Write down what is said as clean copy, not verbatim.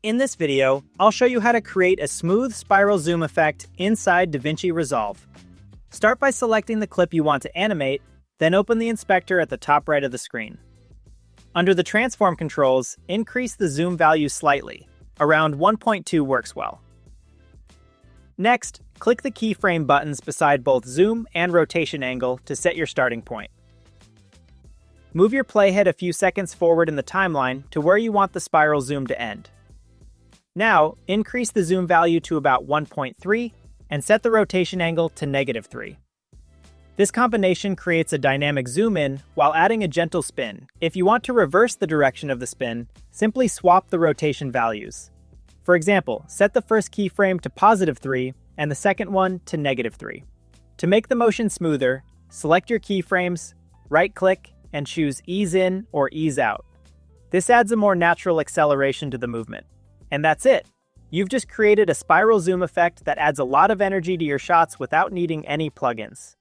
In this video, I'll show you how to create a smooth spiral zoom effect inside Davinci Resolve. Start by selecting the clip you want to animate, then open the inspector at the top right of the screen. Under the transform controls, increase the zoom value slightly. Around 1.2 works well. Next, click the keyframe buttons beside both zoom and rotation angle to set your starting point. Move your playhead a few seconds forward in the timeline to where you want the spiral zoom to end. Now, increase the zoom value to about 1.3 and set the rotation angle to -3. This combination creates a dynamic zoom in while adding a gentle spin. If you want to reverse the direction of the spin, simply swap the rotation values. For example, set the first keyframe to +3 and the second one to -3. To make the motion smoother, select your keyframes, right-click, and choose Ease In or Ease Out. This adds a more natural acceleration to the movement. And that's it! You've just created a spiral zoom effect that adds a lot of energy to your shots without needing any plugins.